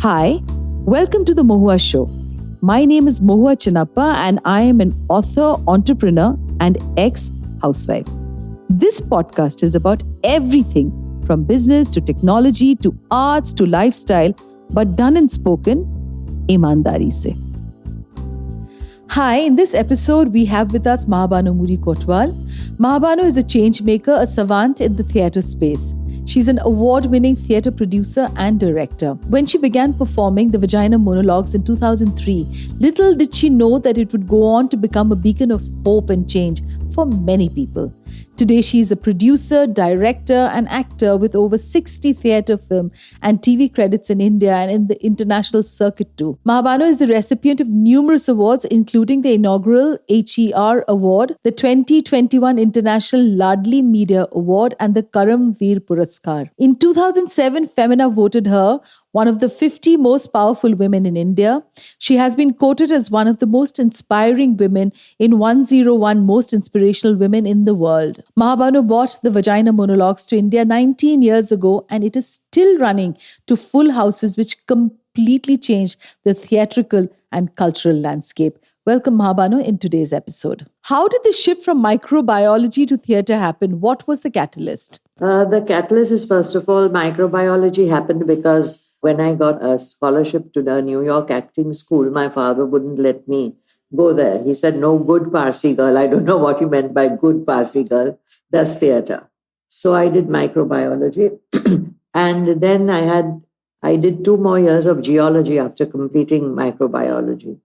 Hi, welcome to the Mohua show. My name is Mohua Chinnappa and I am an author, entrepreneur and ex-housewife. This podcast is about everything from business to technology to arts to lifestyle, but done and spoken ईमानदारी से. Hi, in this episode we have with us Mahabano Mody Kotwal. Mahabano is a change maker, a savant in the theatre space. She's an award-winning theatre producer and director. When she began performing the Vagina Monologues in 2003, little did she know that it would go on to become a beacon of hope and change for many people. Today, she is a producer, director, and actor with over 60 theatre, film, and TV credits in India and in the international circuit too. Mahabano is the recipient of numerous awards, including the inaugural HER Award, the 2021 International Ladli Media Award, and the Karam Veer Puraskar. In 2007, Femina voted her one of the 50 most powerful women in India. She has been quoted as one of the most inspiring women in 101 Most Inspirational Women in the World. Mahabano brought the Vagina Monologues to India 19 years ago, and it is still running to full houses, which completely changed the theatrical and cultural landscape. Welcome, Mahabano, in today's episode. How did the shift from microbiology to theatre happen? What was the catalyst? The catalyst is, first of all, microbiology happened because when I got a scholarship to the New York acting school, my father wouldn't let me go there. He said, no good Parsi girl. I don't know what you meant by good Parsi girl. Does theatre. So I did microbiology. And then I did 2 more years of geology after completing microbiology.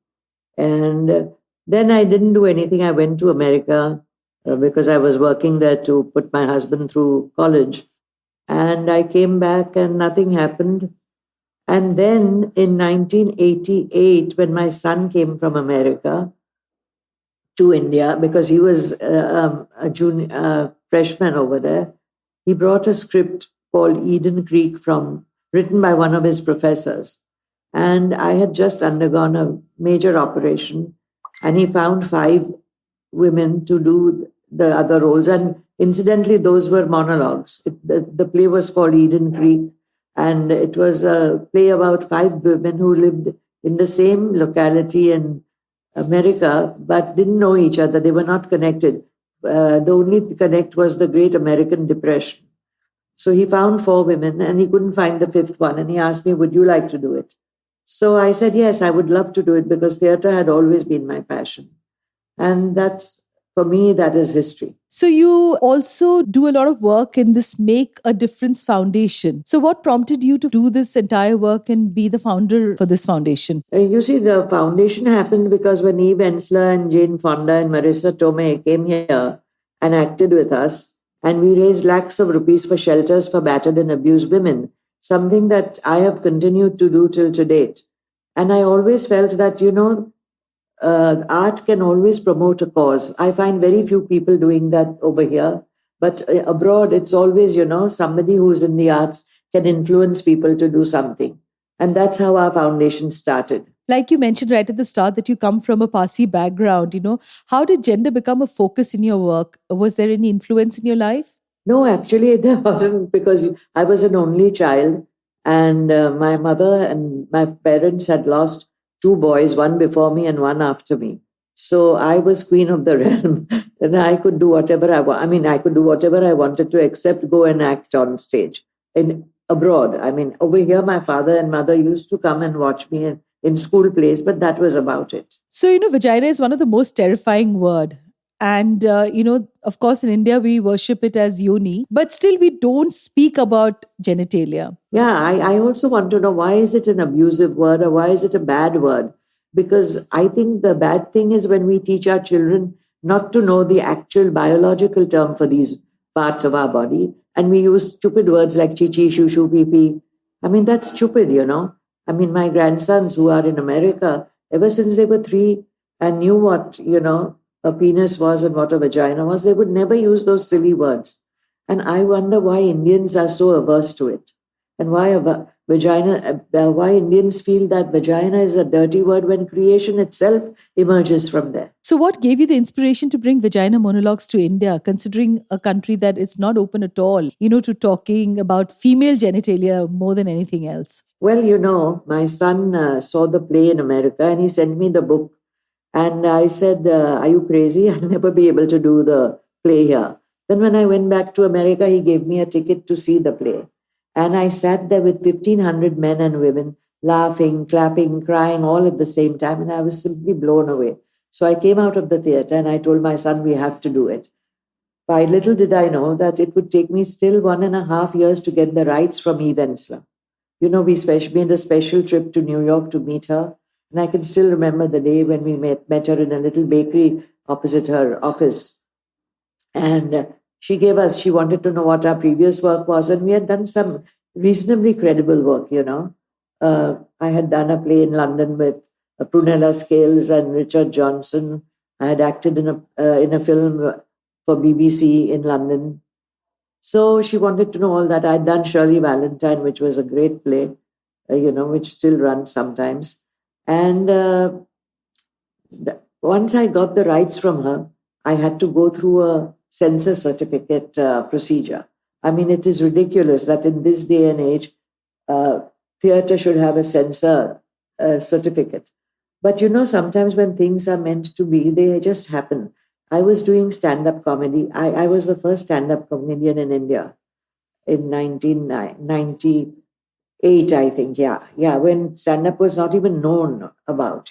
And then I didn't do anything. I went to America because I was working there to put my husband through college. And I came back and nothing happened. And then in 1988, when my son came from America to India, because he was a junior freshman over there, he brought a script called Eden Creek written by one of his professors. And I had just undergone a major operation, and he found 5 women to do the other roles. And incidentally, those were monologues. The play was called Eden Creek. And it was a play about 5 women who lived in the same locality in America, but didn't know each other. They were not connected. The only connect was the Great American Depression. So he found 4 women and he couldn't find the 5th one. And he asked me, would you like to do it? So I said, yes, I would love to do it because theatre had always been my passion. And for me, that is history. So you also do a lot of work in this Make a Difference Foundation. So what prompted you to do this entire work and be the founder for this foundation? You see, the foundation happened because when Eve Ensler and Jane Fonda and Marissa Tomei came here and acted with us, and we raised lakhs of rupees for shelters for battered and abused women, something that I have continued to do till to date. And I always felt that, art can always promote a cause. I find very few people doing that over here. But abroad, it's always, somebody who's in the arts can influence people to do something. And that's how our foundation started. Like you mentioned right at the start that you come from a Parsi background, how did gender become a focus in your work? Was there any influence in your life? No, actually, there wasn't, because I was an only child. And my mother and my parents had lost 2 boys, one before me and one after me. So I was queen of the realm and I could do whatever I want. I could do whatever I wanted to except go and act on stage. Abroad, over here, my father and mother used to come and watch me in school plays, but that was about it. So, vagina is one of the most terrifying word. And, of course, in India, we worship it as yoni, but still we don't speak about genitalia. Yeah, I also want to know, why is it an abusive word or why is it a bad word? Because I think the bad thing is when we teach our children not to know the actual biological term for these parts of our body. And we use stupid words like chichi, shushu, pee. That's stupid, my grandsons who are in America, ever since they were 3 and knew what, a penis was and what a vagina was, they would never use those silly words. And I wonder why Indians are so averse to it. and why vagina, why Indians feel that vagina is a dirty word when creation itself emerges from there. So, what gave you the inspiration to bring Vagina Monologues to India, considering a country that is not open at all, to talking about female genitalia more than anything else? Well, my son saw the play in America and he sent me the book. And I said, are you crazy? I'll never be able to do the play here. Then when I went back to America, he gave me a ticket to see the play. And I sat there with 1,500 men and women laughing, clapping, crying all at the same time. And I was simply blown away. So I came out of the theater and I told my son, we have to do it. By little did I know that it would take me still 1.5 years to get the rights from Eve Ensler. We made a special trip to New York to meet her. And I can still remember the day when we met her in a little bakery opposite her office. And she wanted to know what our previous work was. And we had done some reasonably credible work, I had done a play in London with Prunella Scales and Richard Johnson. I had acted in a film for BBC in London. So she wanted to know all that. I'd done Shirley Valentine, which was a great play, which still runs sometimes. And once I got the rights from her, I had to go through a censor certificate procedure. I mean, it is ridiculous that in this day and age, theatre should have a censor certificate. But sometimes when things are meant to be, they just happen. I was doing stand-up comedy. I was the first stand-up comedian in India in 1998, I think. Yeah, when stand-up was not even known about,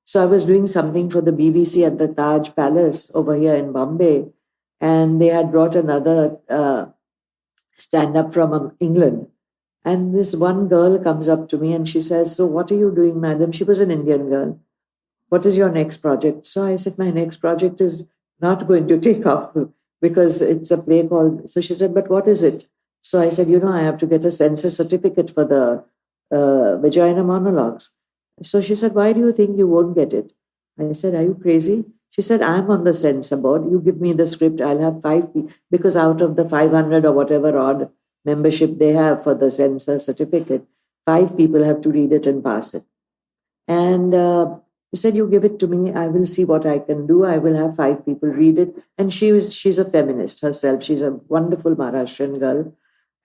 So I was doing something for the BBC at the Taj Palace over here in Bombay. And they had brought another stand-up from England. And this one girl comes up to me and she says, so what are you doing, madam? She was an Indian girl. What is your next project? So I said, my next project is not going to take off because it's a play called... So she said, but what is it? So I said, I have to get a censor certificate for the Vagina Monologues. So she said, why do you think you won't get it? I said, are you crazy? She said, I'm on the censor board. You give me the script. I'll have 5 people. Because out of the 500 or whatever odd membership they have for the censor certificate, 5 people have to read it and pass it. And she said, you give it to me. I will see what I can do. I will have 5 people read it. And she's a feminist herself. She's a wonderful Maharashtrian girl.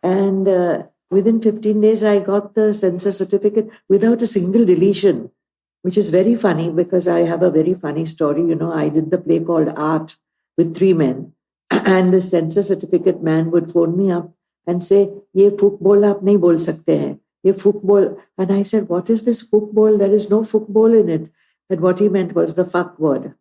And within 15 days, I got the censor certificate without a single deletion, which is very funny because I have a very funny story. I did the play called Art with 3 men. And the censor certificate man would phone me up and say, ye football aap nahi bol sakte hain. Ye football. And I said, what is this football? There is no football in it. And what he meant was the fuck word.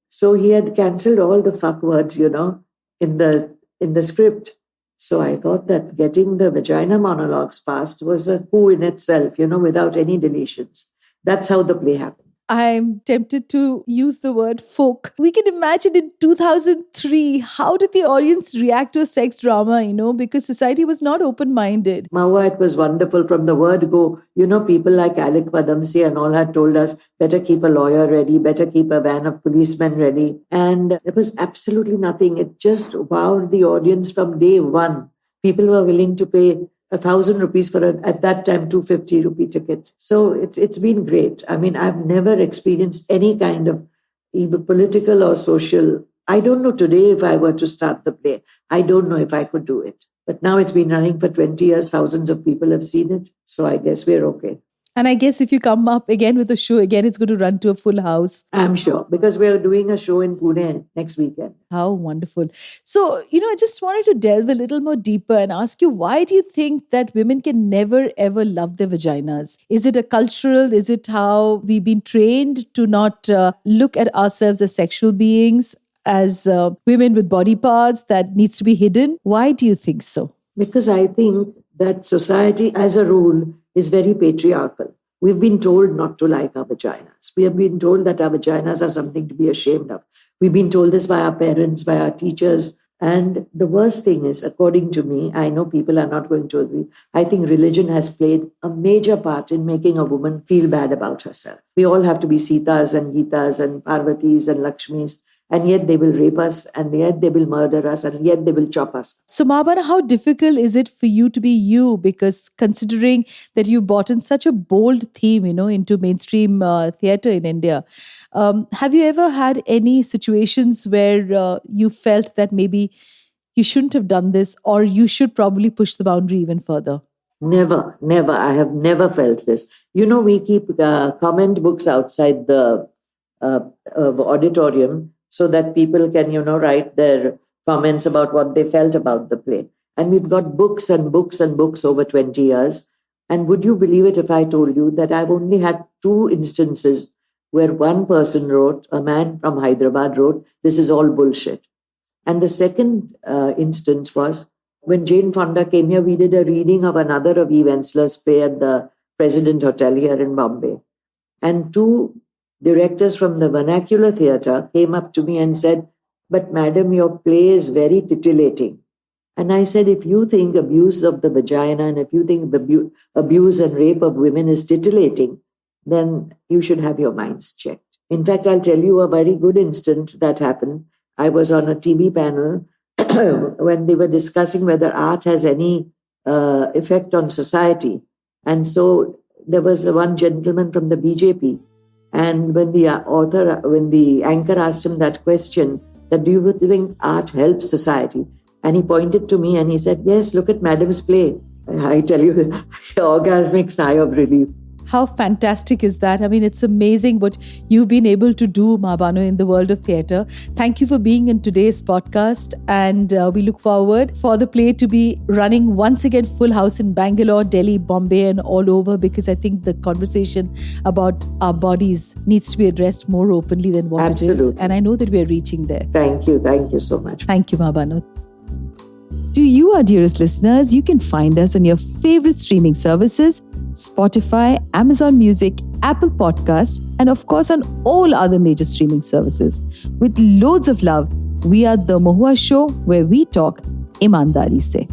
So he had cancelled all the fuck words, in the script. So I thought that getting the Vagina Monologues passed was a coup in itself, without any deletions. That's how the play happened. I'm tempted to use the word folk. We can imagine in 2003, how did the audience react to a sex drama, because society was not open-minded. Mohua, it was wonderful from the word go. People like Alec Padamsi and all had told us, better keep a lawyer ready, better keep a van of policemen ready. And there was absolutely nothing. It just wowed the audience from day one. People were willing to pay 1,000 rupees for at that time, 250 rupee ticket. So it's been great. I mean, I've never experienced any kind of either political or social. I don't know today if I were to start the play. I don't know if I could do it. But now it's been running for 20 years. Thousands of people have seen it. So I guess we're okay. And I guess if you come up again with a show, again, it's going to run to a full house. I'm sure, because we're doing a show in Pune next weekend. How wonderful. So, I just wanted to delve a little more deeper and ask you, why do you think that women can never, ever love their vaginas? Is it a cultural? Is it how we've been trained to not look at ourselves as sexual beings, as women with body parts that needs to be hidden? Why do you think so? Because I think that society, as a rule, is very patriarchal. We've been told not to like our vaginas. We have been told that our vaginas are something to be ashamed of. We've been told this by our parents, by our teachers. And the worst thing is, according to me, I know people are not going to agree, I think religion has played a major part in making a woman feel bad about herself. We all have to be Sitas and Gitas and Parvatis and Lakshmis. and yet they will rape us, and yet they will murder us, and yet they will chop us. So, Mahabano, how difficult is it for you to be you? Because considering that you brought in such a bold theme, into mainstream theatre in India, have you ever had any situations where you felt that maybe you shouldn't have done this, or you should probably push the boundary even further? Never, never. I have never felt this. We keep comment books outside the auditorium so that people can, write their comments about what they felt about the play. And we've got books and books and books over 20 years. And would you believe it if I told you that I've only had 2 instances where one person wrote, a man from Hyderabad wrote, "This is all bullshit." And the second instance was when Jane Fonda came here, we did a reading of another of Eve Ensler's play at the President Hotel here in Bombay. And 2 directors from the vernacular theatre came up to me and said, "But madam, your play is very titillating." And I said, if you think abuse of the vagina and if you think abuse and rape of women is titillating, then you should have your minds checked. In fact, I'll tell you a very good instance that happened. I was on a TV panel when they were discussing whether art has any effect on society. And so there was one gentleman from the BJP. And when the anchor asked him that question, that do you think art helps society? And he pointed to me and he said, "Yes, look at Madam's play." I tell you, orgasmic sigh of relief. How fantastic is that? I mean, it's amazing what you've been able to do, Mahabano, in the world of theatre. Thank you for being in today's podcast. And we look forward for the play to be running once again full house in Bangalore, Delhi, Bombay, and all over, because I think the conversation about our bodies needs to be addressed more openly than what it is. And I know that we're reaching there. Thank you. Thank you so much. Thank you, Mahabano. To you, our dearest listeners, you can find us on your favorite streaming services, Spotify, Amazon Music, Apple Podcast, and of course on all other major streaming services. With loads of love, we are The Mohua Show, where we talk imandari se.